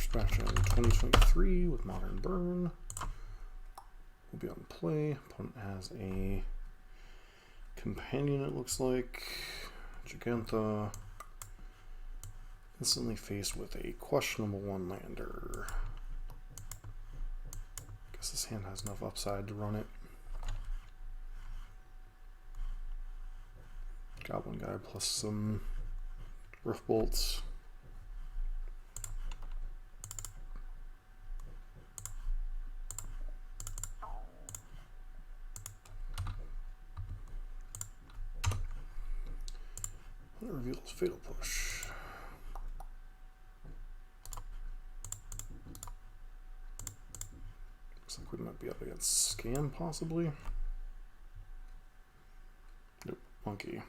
Expansion 2023 with Modern Burn. Will be on play. Opponent has a companion, it looks like. Giganta. Instantly faced with a questionable one-lander. Guess this hand has enough upside to run it. Goblin Guy plus some Rift Bolts. It reveals Fatal Push. Looks like we might be up against Scam, possibly. Nope, Monkey.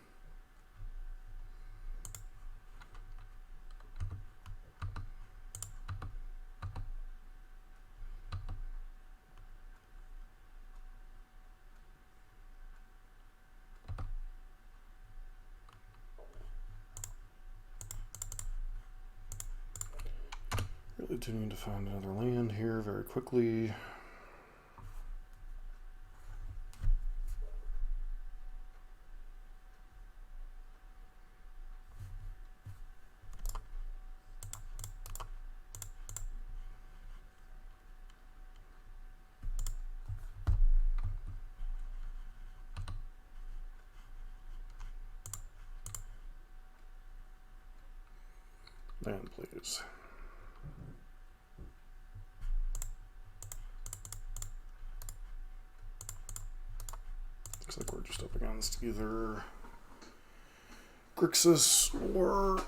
Really do need to find another land here very quickly. Land, please. Looks like we're just up against either Grixis or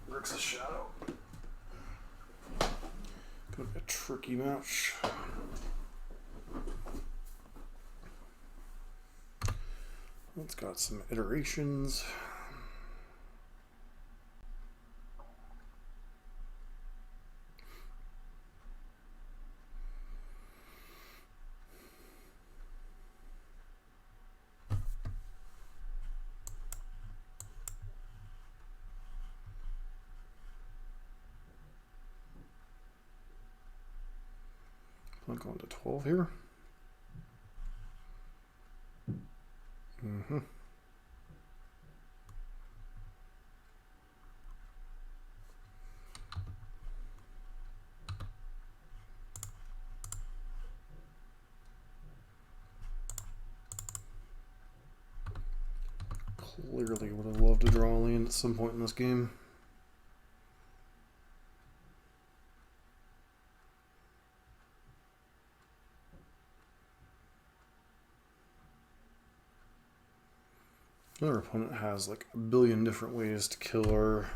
Grixis Shadow. Gonna be a tricky match. It's got some iterations. I'm going to 12 here. Clearly would have loved to draw a land at some point in this game. Our opponent has like a billion different ways to kill her.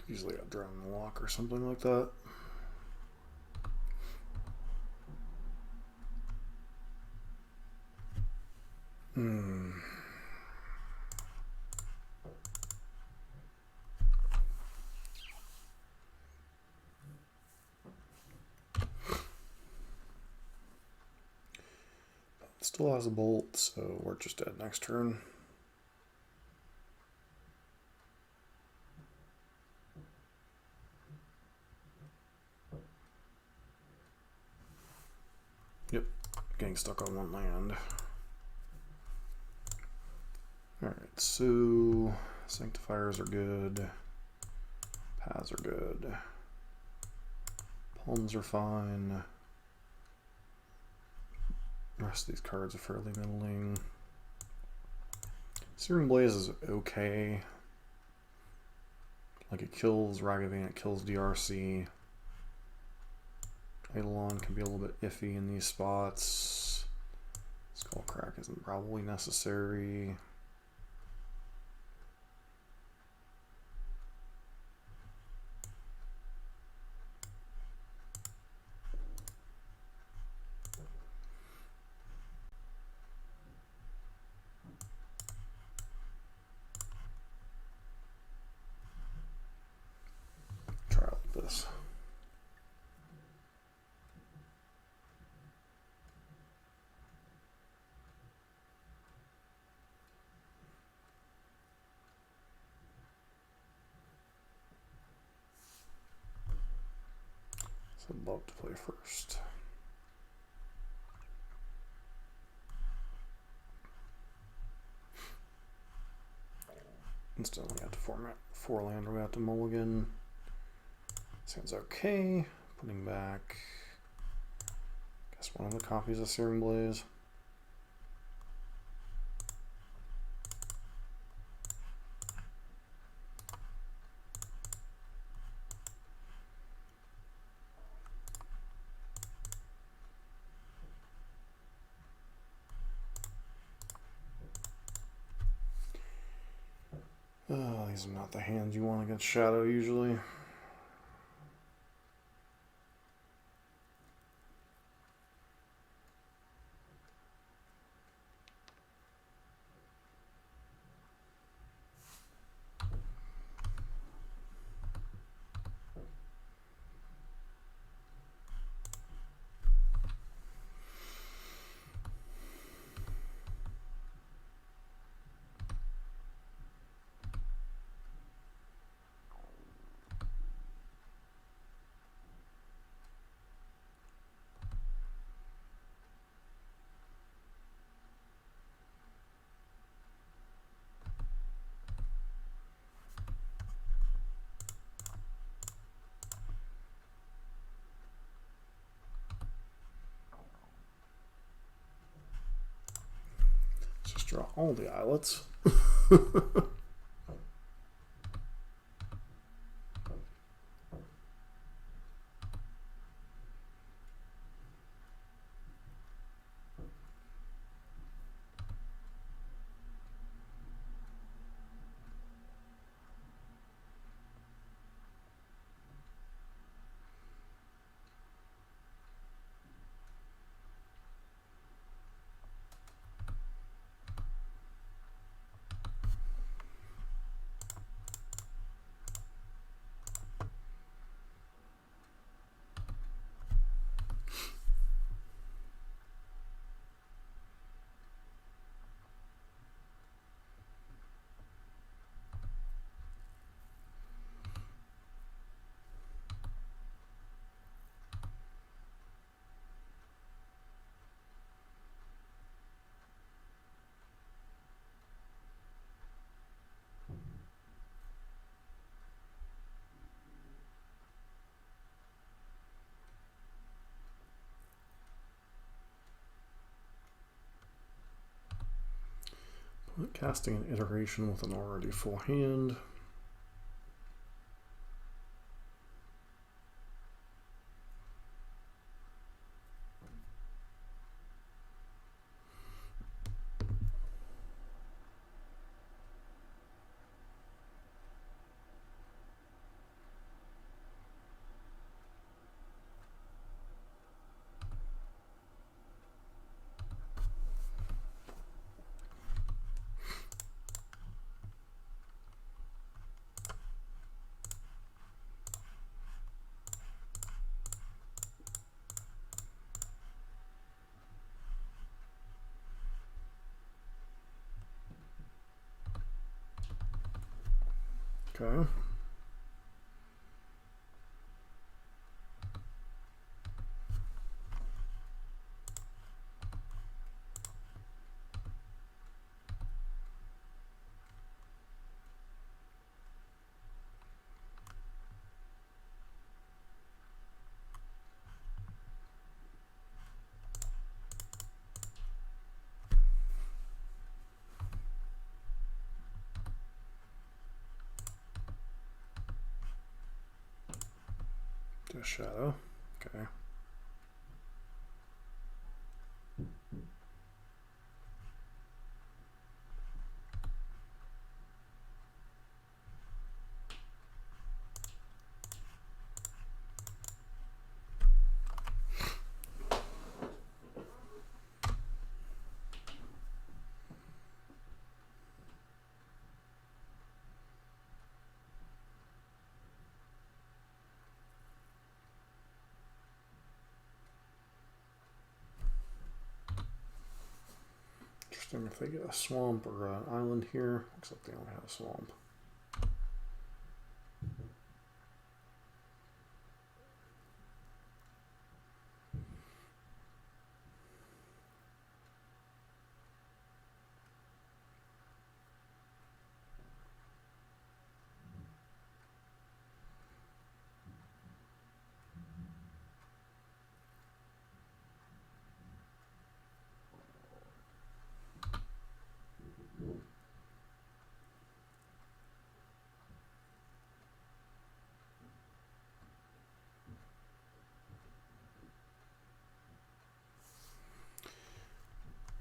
Usually I'd drown the lock or something like that. Still has a bolt, so we're just dead next turn. Yep, getting stuck on one land. Alright, so Sanctifiers are good. Paths are good. Palms are fine. The rest of these cards are fairly middling. Searing Blaze is okay. Like it kills Ragavan, it kills DRC. Eidolon can be a little bit iffy in these spots. Skullcrack isn't probably necessary. Try out this. So I'd love to play first. Instantly have to format 4 land, we have to mulligan. Sounds okay. Putting back, guess one of the copies of Searing Blaze. These are not the hands you want against Shadow usually. Just draw all the islets. Casting an iteration with an already full hand. Okay. a shadow. Okay. Interesting if they get a swamp or an island here. Looks like they only have a swamp.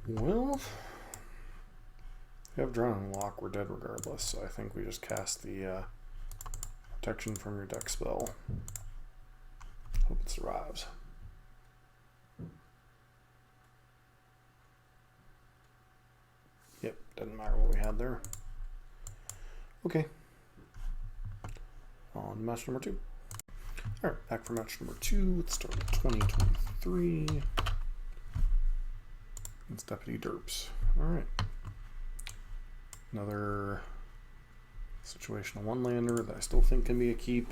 Well, if you have Drown and Lock, we're dead regardless, so I think we just cast the protection from your deck spell. Hope it survives. Yep, doesn't matter what we had there. Okay. On match number 2. Alright, back for match number 2. Let's start with 2023. It's Deputy Derps. Alright. Another situational one-lander that I still think can be a keep.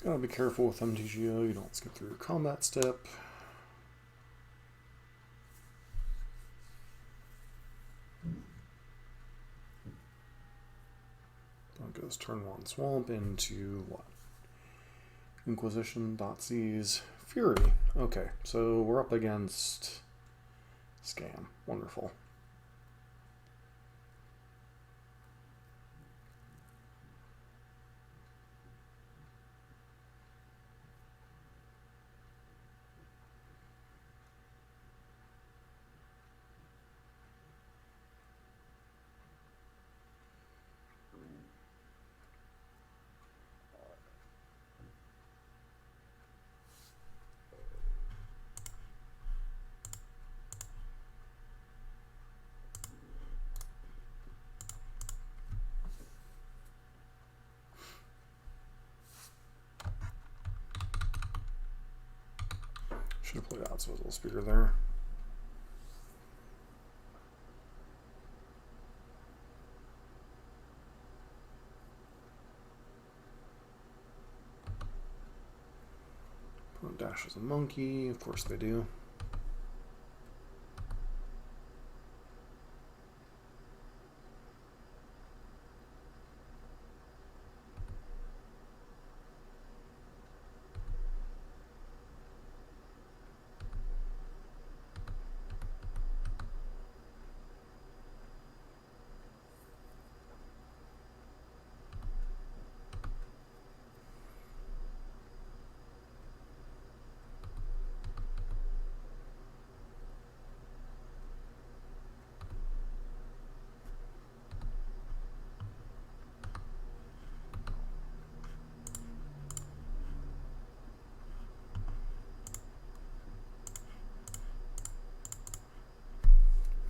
Gotta be careful with MTGO, you don't skip through your combat step. That goes turn 1 Swamp into what? Inquisition, Dotsies, Fury. Okay, so we're up against Scam. Wonderful. Should have played Outswizzle Spear there. Opponent dashes a monkey, of course they do.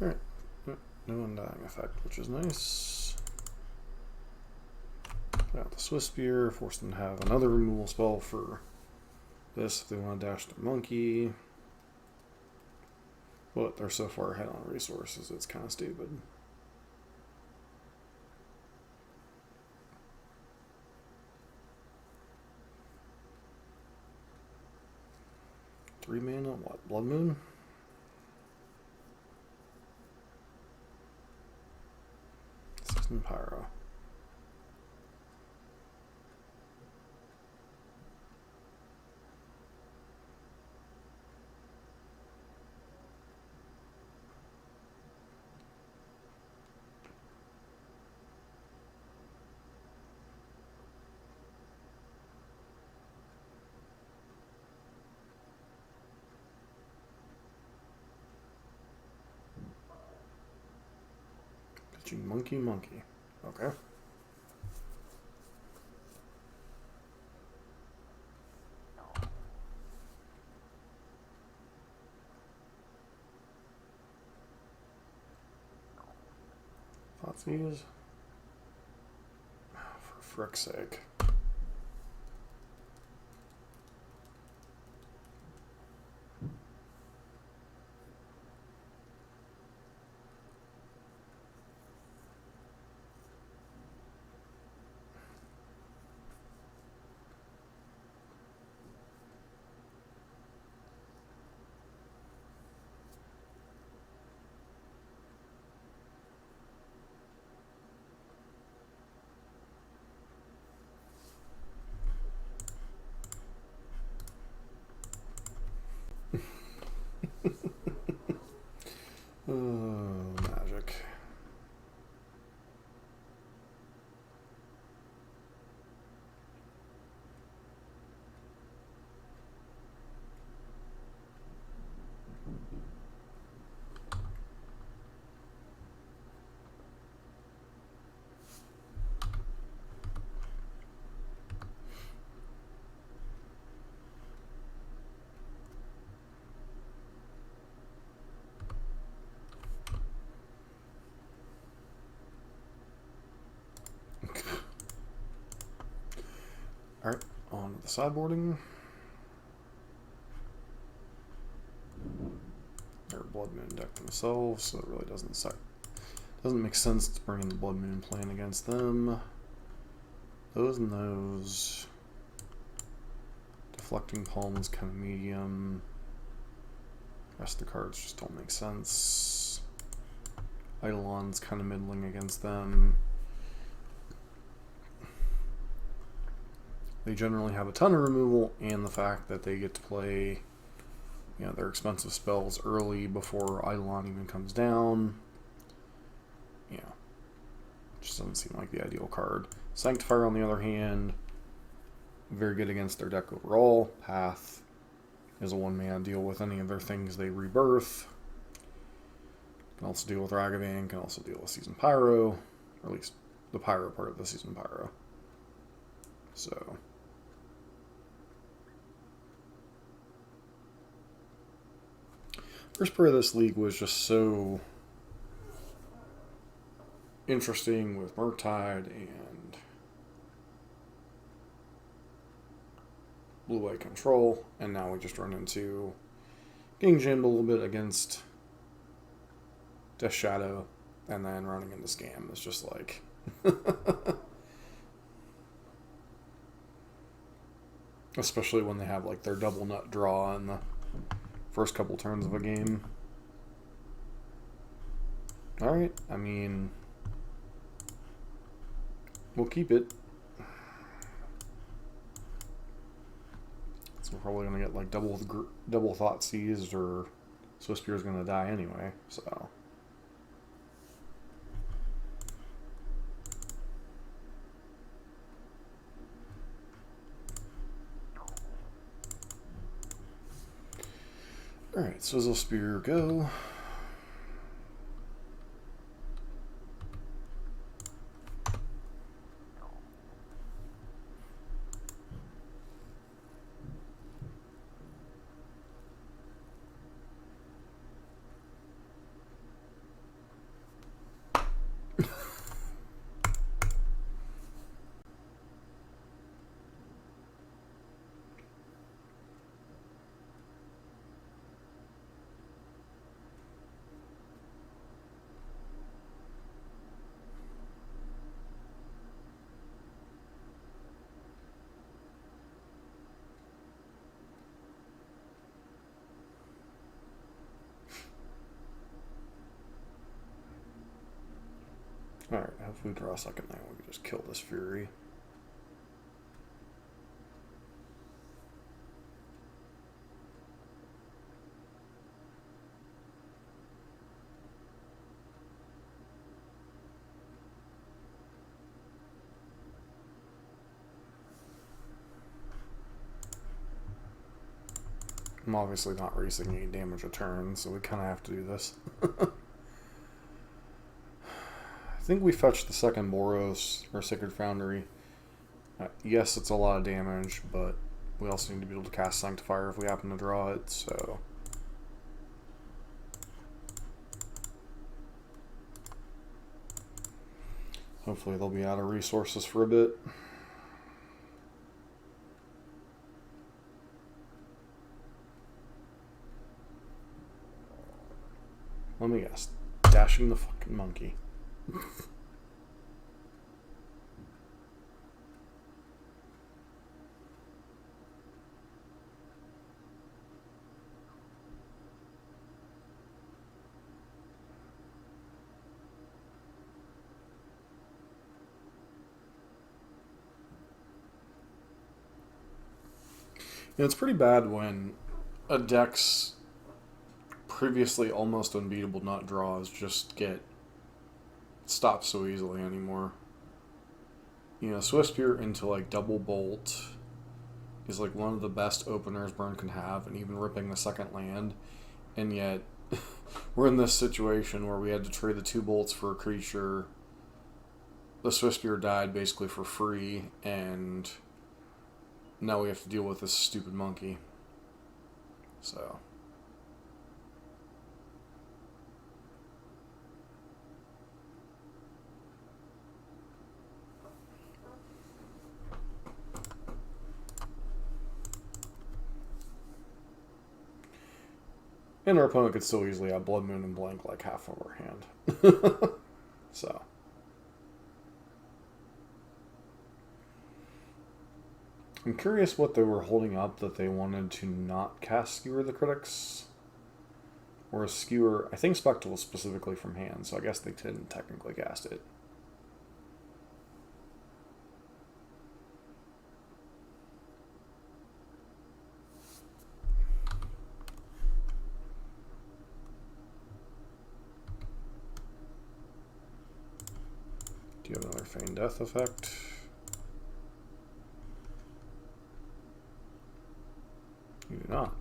Alright, no undying effect, which is nice. Put out the Swiss Spear, force them to have another removal spell for this if they want to dash the monkey. But they're so far ahead on resources, it's kind of stupid. 3 mana, what? Blood Moon? Season Pyro. Monkey. Okay. Thoughtseize? For frick's sake. Magic. Alright, on to the sideboarding. They're Blood Moon deck themselves, so it really doesn't make sense to bring in the Blood Moon plan against them. Those and those. Deflecting Palms kind of medium. Rest of the cards just don't make sense. Eidolon's kind of middling against them. They generally have a ton of removal, and the fact that they get to play, you know, their expensive spells early before Eidolon even comes down. You know, just doesn't seem like the ideal card. Sanctifier, on the other hand, very good against their deck overall. Path is a 1-mana, deal with any of their things they rebirth. Can also deal with Ragavan, can also deal with Season Pyro, or at least the Pyro part of the Season Pyro. So first part of this league was just so interesting with Murktide and blue-white control, and now we just run into getting jammed a little bit against Death Shadow, and then running into Scam. It's just like especially when they have like their double nut draw in the first couple turns of a game. Alright, I mean, we'll keep it. So we're probably going to get like double Thoughtseize, or Swiftspear's going to die anyway, so. Alright, Swizzle Spear, go. Alright, hopefully we draw a second land. We can just kill this Fury. I'm obviously not racing any damage a turn, so we kind of have to do this. I think we fetched the second Boros, or Sacred Foundry. Yes, it's a lot of damage, but we also need to be able to cast Sanctifier if we happen to draw it, so... hopefully they'll be out of resources for a bit. Let me guess. Dashing the fucking monkey. It's pretty bad when a deck's previously almost unbeatable nut draws just get stopped so easily anymore. You know, Swiftspear into like double bolt is like one of the best openers Burn can have, and even ripping the second land, and yet we're in this situation where we had to trade the 2 bolts for a creature. The Swiftspear died basically for free, and now we have to deal with this stupid monkey. So... and our opponent could still easily have Blood Moon and blank like half of our hand. So. I'm curious what they were holding up that they wanted to not cast Skewer the Critics. Or Skewer, I think Spectral was specifically from hand, so I guess they didn't technically cast it. Do you have another Feign Death effect? You do not.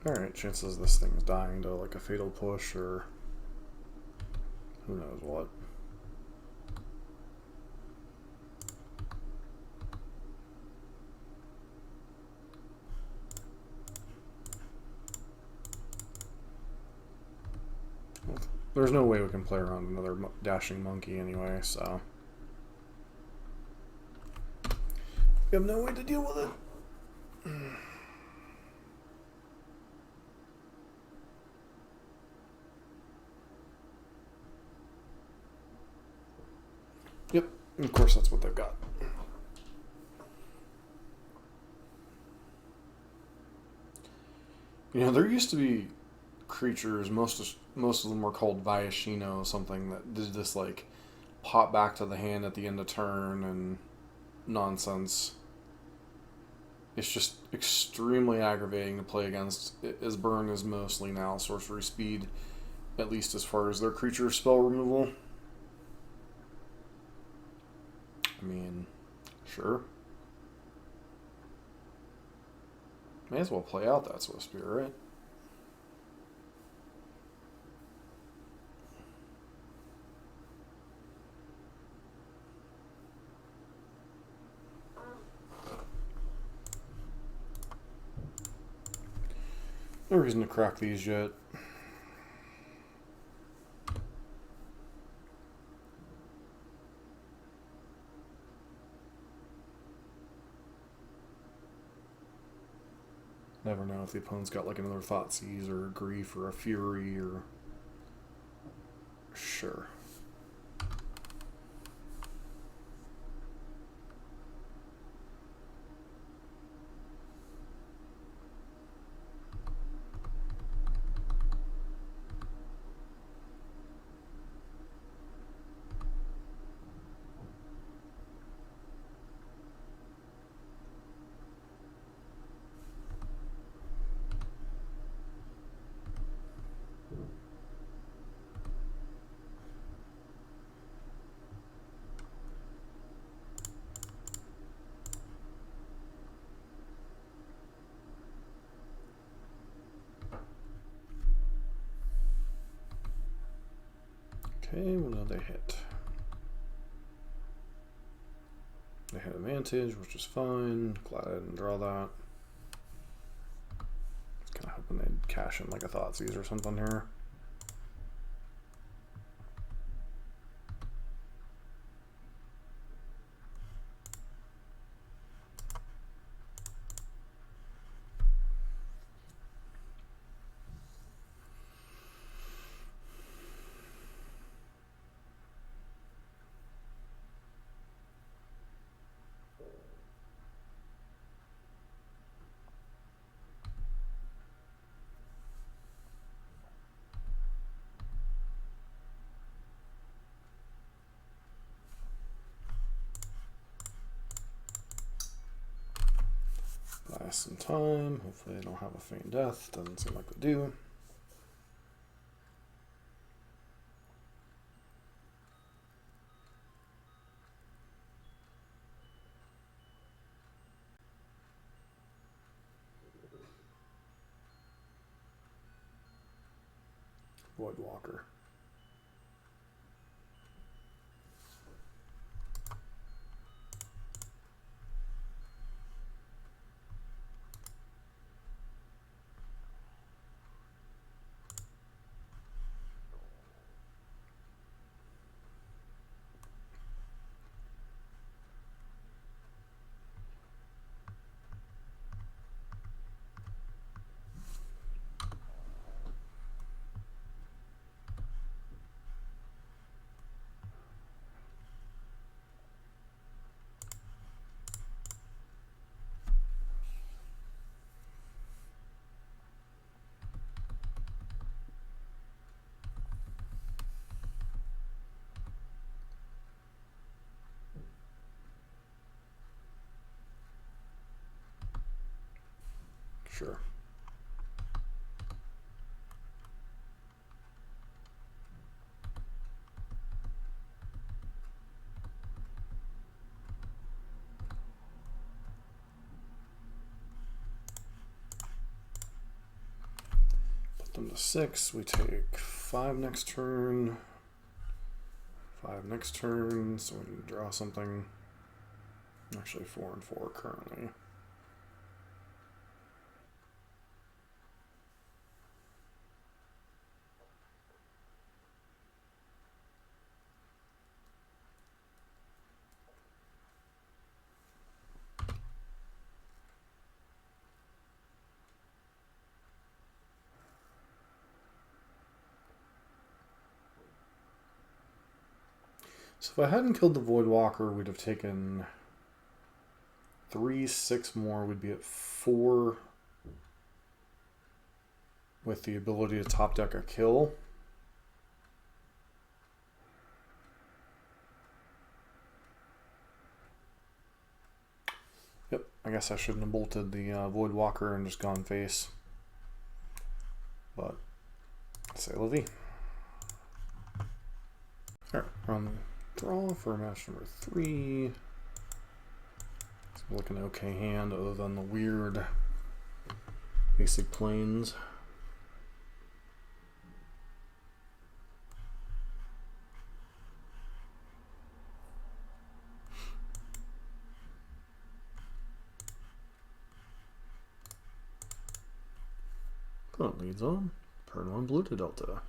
Alright, chances this thing's dying to like a Fatal Push or who knows what. There's no way we can play around another dashing monkey anyway, so we have no way to deal with it. Yep, of course that's what they've got. You know, there used to be creatures, most of them were called Viashino, something that did this like pop back to the hand at the end of turn and nonsense. It's just extremely aggravating to play against, as Burn is mostly now sorcery speed, at least as far as their creature spell removal. I mean, sure. May as well play out that Swiftspear, right? No reason to crack these yet. Never know if the opponent's got like another Thoughtseize or a Grief or a Fury or... Sure. Okay, what did they hit? They had advantage, which is fine. Glad I didn't draw that. Just kind of hoping they'd cash in like a Thoughtseize or something here. Buy some time. Hopefully they don't have a feign death. Doesn't seem like they do. Voidwalker. Sure. Put them to 6. We take 5 next turn. 5 next turn, so we can draw something. Actually 4 and 4 currently. So if I hadn't killed the Voidwalker, we'd have taken 3, 6 more. We'd be at 4 with the ability to top deck a kill. Yep, I guess I shouldn't have bolted the Voidwalker and just gone face. But, say la vie. Alright, we're on the draw for match number 3. It's looking okay hand other than the weird basic planes. Opponent leads on. Turn 1 blue to Delta.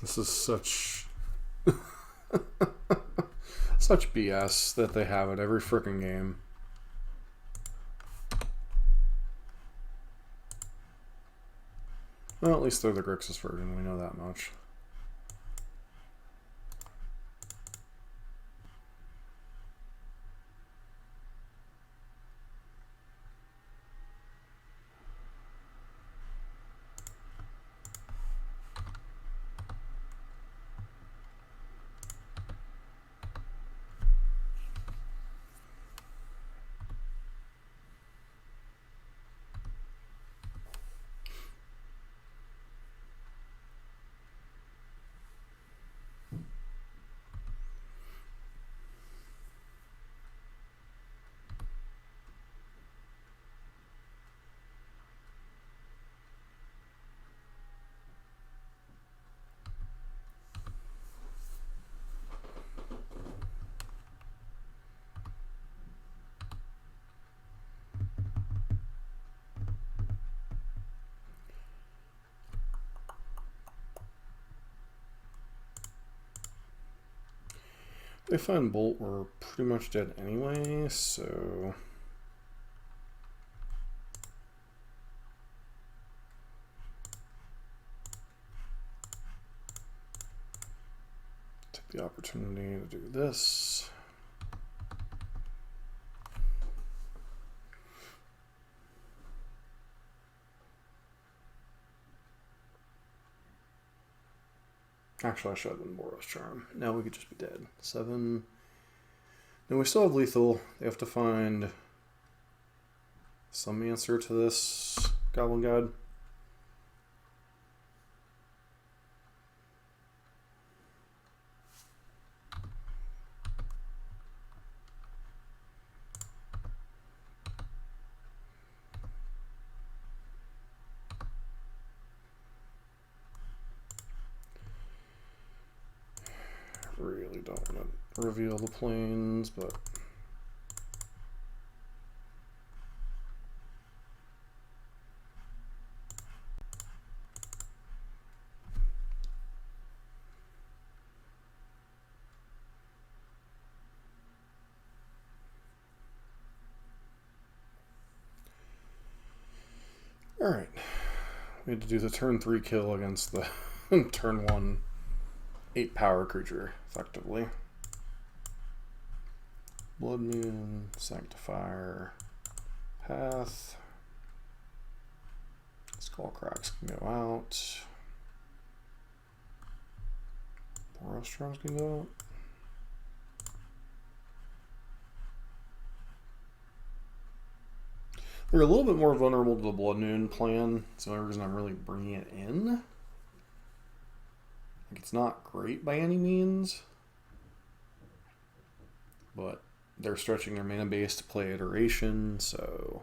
This is such such BS that they have it every freaking game. Well, at least they're the Grixis version, we know that much. They find Bolt, we're pretty much dead anyway, so take the opportunity to do this. Actually, I should have been Boros Charm. Now we could just be dead. 7. Then we still have lethal. They have to find some answer to this Goblin God. Really don't want to reveal the planes, but all right. We had to do the turn 3 kill against the turn 1 8 power creature, effectively. Blood Moon, Sanctifier, Path. Skullcracks can go out. Boros Charms can go out. They're a little bit more vulnerable to the Blood Moon plan. It's the only reason I'm really bringing it in. It's not great by any means, but they're stretching their mana base to play Iteration, so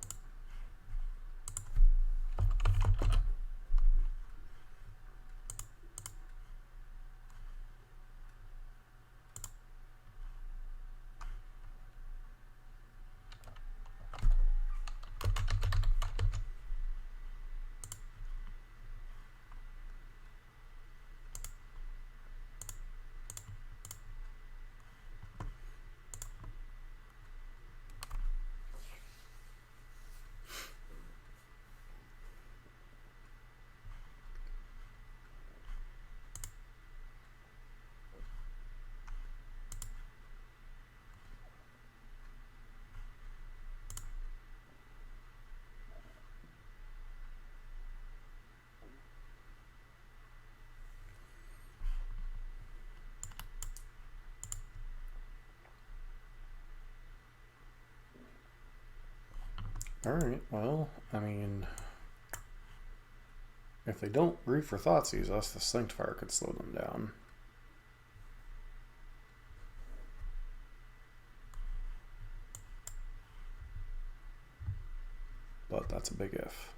alright, well, I mean, if they don't Grief for Thoughtseize us, the Sanctifier could slow them down. But that's a big if.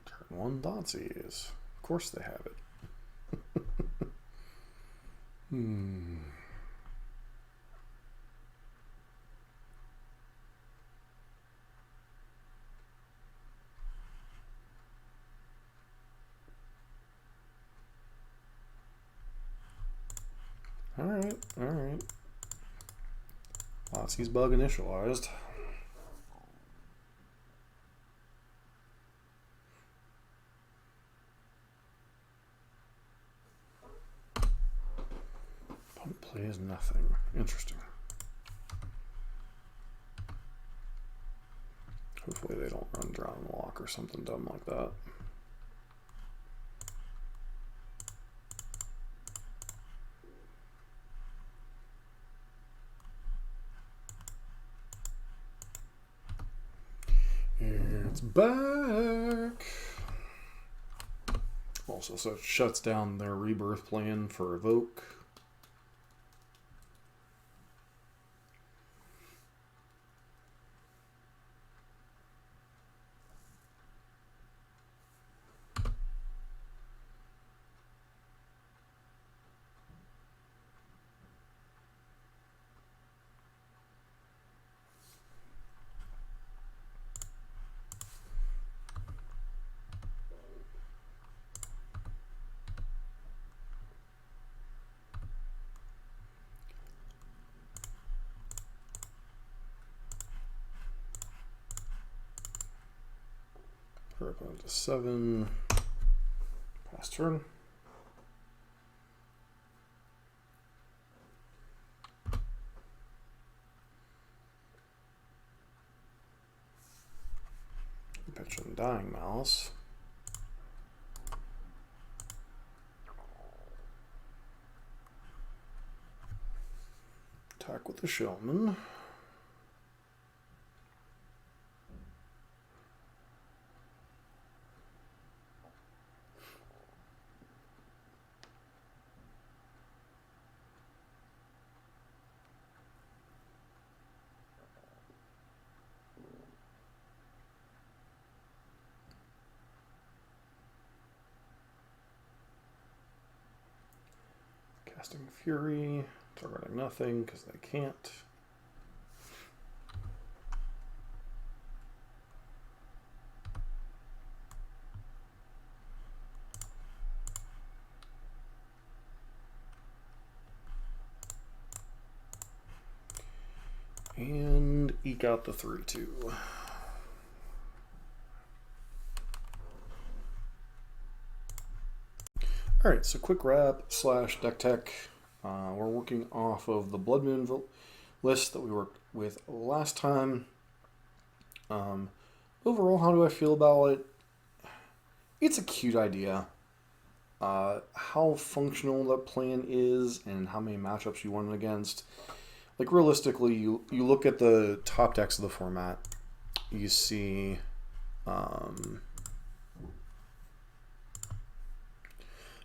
Turn 1 Thoughtseize. Of course they have it. Thoughtseize bug initialized. Opponent plays nothing. Interesting. Hopefully they don't run Drown Walk or something dumb like that. It's back. Also, so it shuts down their rebirth plan for Evoke. Her opponent to 7. Pass turn. Pitch in Dying Malice. Attack with the Showman. Casting Fury, targeting nothing because they can't. And eke out the 3/2. Alright, so quick wrap / deck tech. We're working off of the Blood Moon list that we worked with last time. Overall, how do I feel about it? It's a cute idea. How functional that plan is and how many matchups you want it against. Like, realistically, you look at the top decks of the format, you see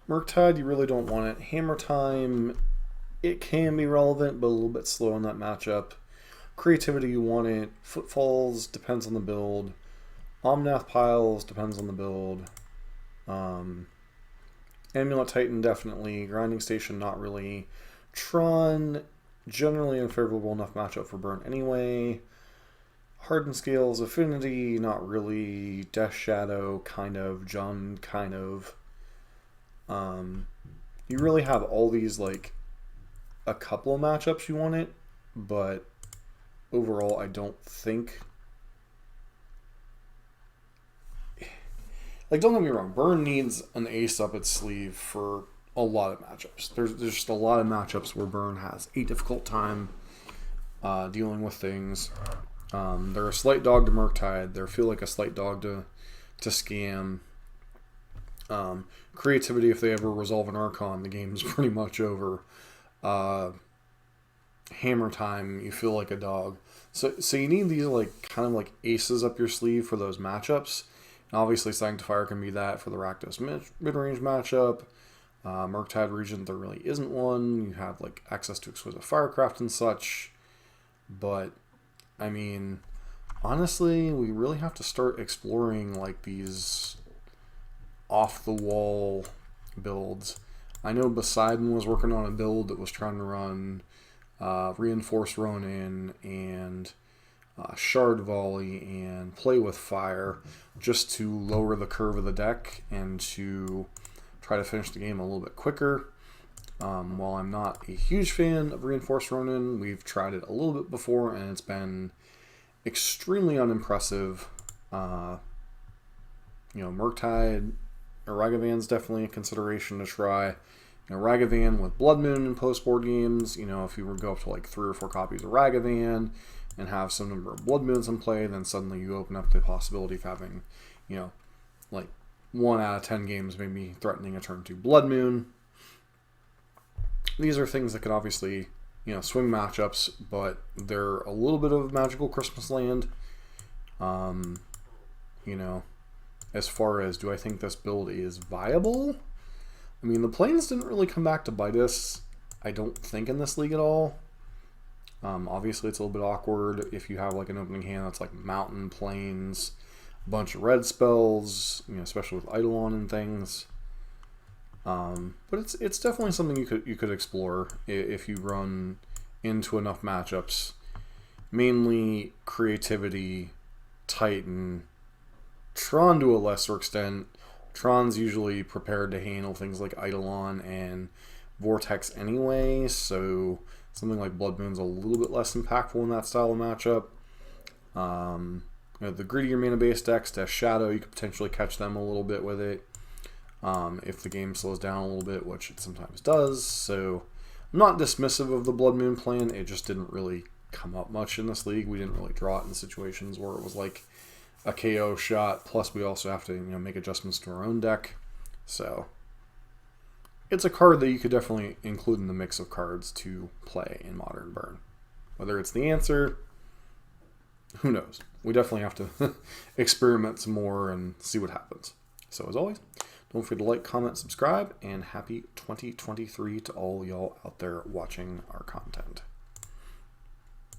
Murktide, you really don't want it. Hammer Time, it can be relevant, but a little bit slow on that matchup. Creativity, you want it. Footfalls, depends on the build. Omnath Piles, depends on the build. Amulet Titan, definitely. Grinding Station, not really. Tron, generally unfavorable enough matchup for burn anyway. Hardened Scales, Affinity, not really. Death Shadow, kind of. Jund, kind of. You really have all these, like, a couple of matchups you want it, but overall I don't think... Like, don't get me wrong, Burn needs an ace up its sleeve for a lot of matchups. There's just a lot of matchups where Burn has a difficult time dealing with things. They're a slight dog to Murktide. They feel like a slight dog to Scam. Creativity, if they ever resolve an Archon, the game's pretty much over. Hammer Time, you feel like a dog. So you need these, like, kind of like aces up your sleeve for those matchups. And obviously Sanctifier can be that for the Rakdos mid-range matchup. Murktide Regent, there really isn't one. You have, like, access to Exquisite Firecraft and such. But, I mean, honestly, we really have to start exploring, like, these off-the-wall builds. I know Poseidon was working on a build that was trying to run Reinforced Ronin and Shard Volley and Play with Fire just to lower the curve of the deck and to try to finish the game a little bit quicker. While I'm not a huge fan of Reinforced Ronin, we've tried it a little bit before, and it's been extremely unimpressive. Murktide or Ragavan's definitely a consideration to try. Ragavan with Blood Moon in post-board games, if you were to go up to like 3 or 4 copies of Ragavan and have some number of Blood Moons in play, then suddenly you open up the possibility of having, like 1 out of 10 games maybe threatening a turn 2 Blood Moon. These are things that could obviously, swing matchups, but they're a little bit of magical Christmas land. As far as, do I think this build is viable? I mean, the planes didn't really come back to bite us, I don't think, in this league at all. Obviously, it's a little bit awkward if you have like an opening hand that's like mountain, plains, a bunch of red spells, especially with Eidolon and things. But it's definitely something you could explore if you run into enough matchups. Mainly creativity, Titan, Tron to a lesser extent. Tron's usually prepared to handle things like Eidolon and Vortex anyway, so something like Blood Moon's a little bit less impactful in that style of matchup. The greedier mana-based decks, Death Shadow, you could potentially catch them a little bit with it. If the game slows down a little bit, which it sometimes does. So I'm not dismissive of the Blood Moon plan, it just didn't really come up much in this league. We didn't really draw it in situations where it was like a KO shot, plus we also have to make adjustments to our own deck. So it's a card that you could definitely include in the mix of cards to play in Modern Burn. Whether it's the answer, who knows? We definitely have to experiment some more and see what happens. So as always, don't forget to like, comment, subscribe, and happy 2023 to all y'all out there watching our content.